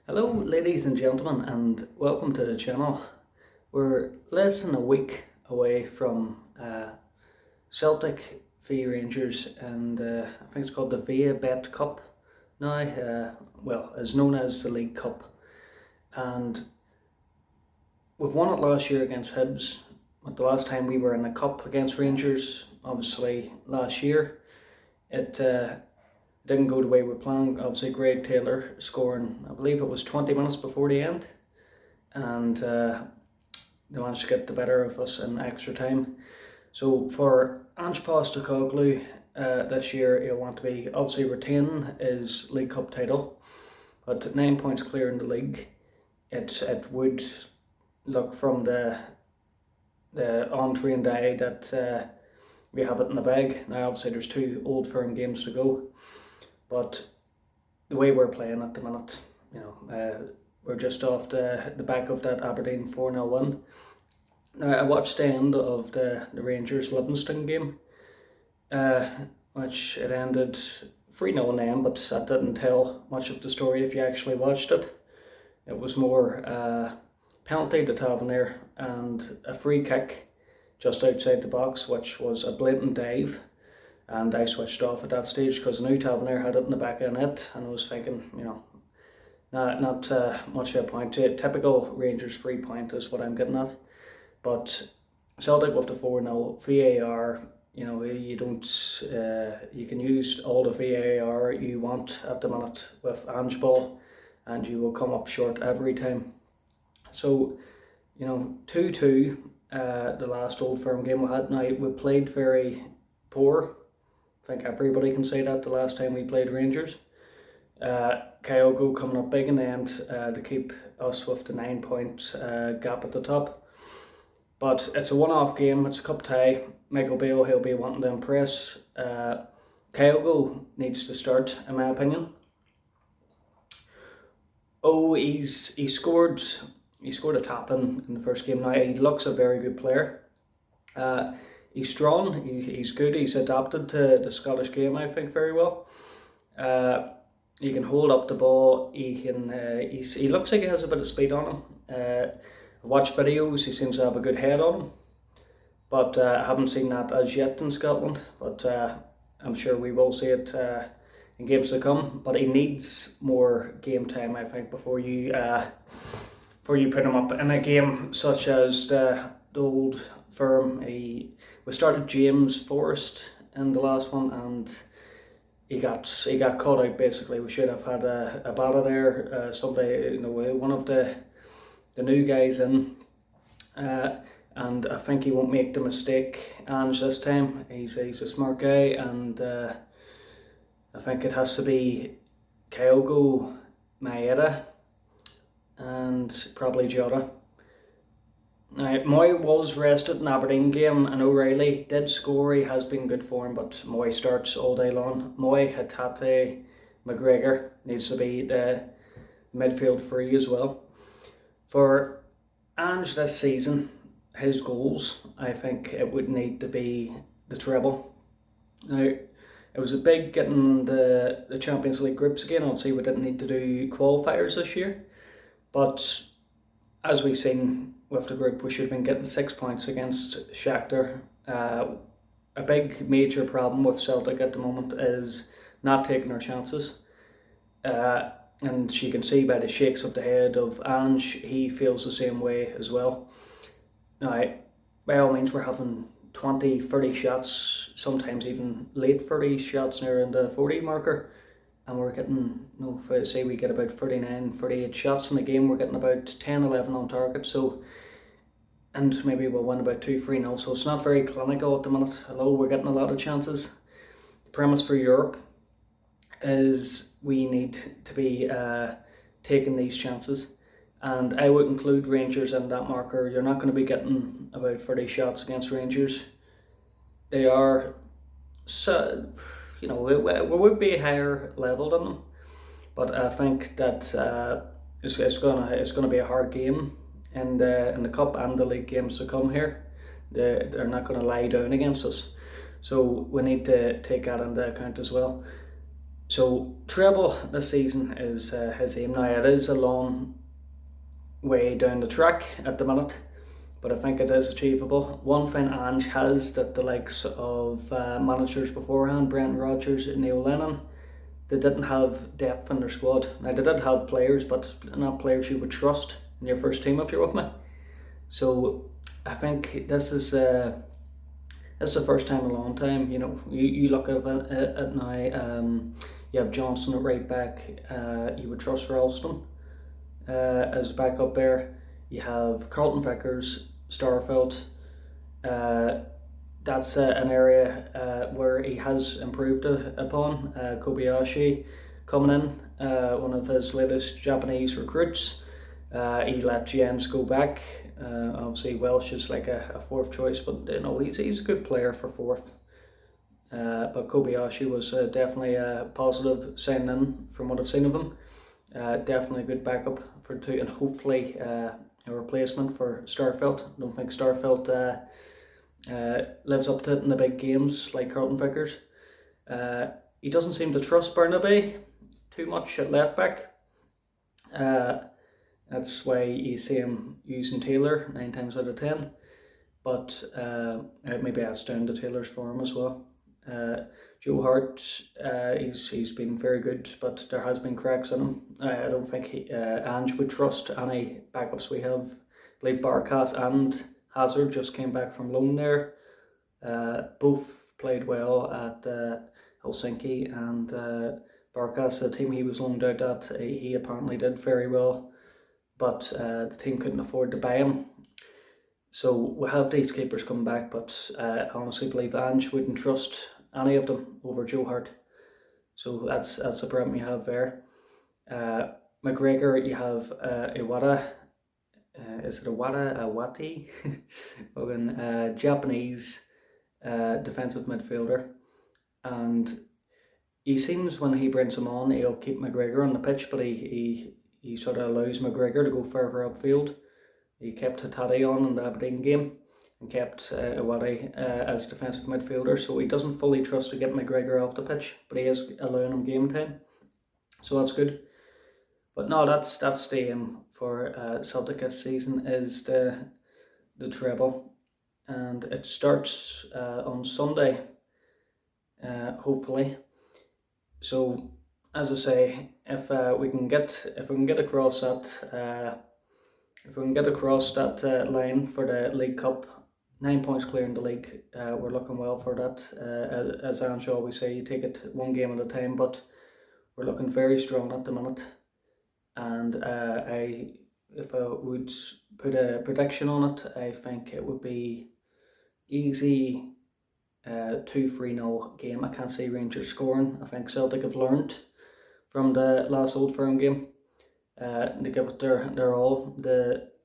Hello ladies and gentlemen, and welcome to the channel. We're less than a week away from Celtic v Rangers, and I think it's called the VA Bet Cup now, well, it's known as the League Cup. And we've won it last year against Hibs, but the last time we were in the cup against Rangers, obviously last year, it didn't go the way we planned. Obviously, Greg Taylor scoring, I believe it was 20 minutes before the end, and they managed to get the better of us in extra time. So for Ange this year, he'll want to be obviously retaining his League Cup title, but 9 points clear in the league. It would look from the on-train day that we have it in the bag. Now obviously there's two Old Firm games to go, but the way we're playing at the minute, we're just off the back of that Aberdeen 4-0 win. Now I watched the end of the Rangers Livingston game, which it ended 3-0 in the end, but that didn't tell much of the story if you actually watched it. It was more penalty to Tavernier and a free kick just outside the box, which was a blatant dive. And I switched off at that stage because I knew Tavernier had it in the back of the net, and I was thinking, not much of a point. Typical Rangers free point is what I'm getting at. But Celtic with the 4-0 VAR, you don't, you can use all the VAR you want at the minute with Ange ball, and you will come up short every time. So, 2-2, the last Old Firm game we had. Now, we played very poor. I think everybody can say that the last time we played Rangers. Kyogo coming up big in the end to keep us with the 9 point gap at the top. But it's a one-off game, it's a cup tie. Michael Beale, he'll be wanting to impress. Kyogo needs to start, in my opinion. Oh, he scored a tap in the first game. Now he looks a very good player. He's strong, he's good, he's adapted to the Scottish game, I think, very well. He can hold up the ball, he looks like he has a bit of speed on him. I watched videos, he seems to have a good head on him. But I haven't seen that as yet in Scotland, but I'm sure we will see it in games to come. But he needs more game time, I think, before you put him up in a game such as the Old Firm. We started James Forrest in the last one, and he got caught out basically. We should have had a batter there, somebody, one of the new guys in, and I think he won't make the mistake, Ange, this time. He's a smart guy, and I think it has to be Kyogo, Maeda, and probably Jota. Now, Moy was rested in the Aberdeen game, and O'Reilly did score. He has been good form, but Moy starts all day long. Moy, Hatate, McGregor needs to be the midfield free as well. For Ange this season, his goals, I think it would need to be the treble. Now, it was a big getting the Champions League groups again. Obviously, we didn't need to do qualifiers this year, but as we've seen with the group, we should have been getting 6 points against Shakhtar. A big major problem with Celtic at the moment is not taking our chances. And you can see by the shakes of the head of Ange, he feels the same way as well. Now, by all means, we're having 20, 30 shots, sometimes even late 30 shots near in the 40 marker. And we're getting, say we get about 39, 38 shots in the game, we're getting about 10, 11 on target. So, and maybe we'll win about 2-3-0. So it's not very clinical at the minute. Although we're getting a lot of chances. The premise for Europe is we need to be taking these chances. And I would include Rangers in that marker. You're not going to be getting about 30 shots against Rangers. They are, so, we would be higher level than them, but I think that it's gonna be a hard game in the cup and the league games to come here. They're not going to lie down against us, so we need to take that into account as well. So treble this season is his aim now. It is a long way down the track at the minute, but I think it is achievable. One thing Ange has that the likes of managers beforehand, Brendan Rodgers and Neil Lennon, they didn't have depth in their squad. Now they did have players, but not players you would trust in your first team, if you're with me. So I think this is the first time in a long time. You know, you look at it now. You have Johnson at right back. You would trust Ralston as backup there. You have Carlton Vickers, Starfelt. That's an area where he has improved upon. Kobayashi coming in, one of his latest Japanese recruits. He let Jens go back. Obviously Welsh is like a fourth choice, but you know he's a good player for fourth. But Kobayashi was definitely a positive signing from what I've seen of him. Definitely a good backup for two, and hopefully a replacement for Starfelt. I don't think Starfelt lives up to it in the big games like Carlton Vickers. He doesn't seem to trust Burnaby too much at left back. That's why you see him using Taylor 9 times out of 10. But maybe that's down to Taylor's form as well. Joe Hart, he's been very good, but there has been cracks in him. I don't think Ange would trust any backups we have. I believe Barkas and Hazard just came back from loan there. Both played well at Helsinki, and Barkas, the team he was loaned out at, he apparently did very well, but the team couldn't afford to buy him. So we have these keepers coming back, but I honestly believe Ange wouldn't trust any of them over Joe Hart. So that's the problem you have there. McGregor, you have Iwata. Is it Iwati? Japanese defensive midfielder. And he seems when he brings him on, he'll keep McGregor on the pitch, but he sort of allows McGregor to go further upfield. He kept Hattadi on in the Aberdeen game and kept Iwati as defensive midfielder, so he doesn't fully trust to get McGregor off the pitch, but he is allowing him game time, so that's good. But no, that's the aim for Celtic this season, is the treble, and it starts on Sunday, hopefully. So as I say, if we can get across that. If we can get across that line for the League Cup, 9 points clear in the league, we're looking well for that. As Ange always say, you take it one game at a time, but we're looking very strong at the minute. And if I would put a prediction on it, I think it would be easy 2-3-0 game. I can't see Rangers scoring. I think Celtic have learned from the last Old Firm game. They give it their all.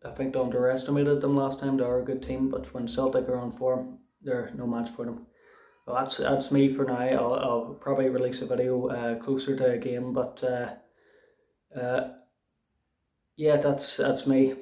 I think they underestimated them last time. They are a good team, but when Celtic are on form, they're no match for them. Well, that's me for now. I'll probably release a video closer to a game, but yeah, that's me.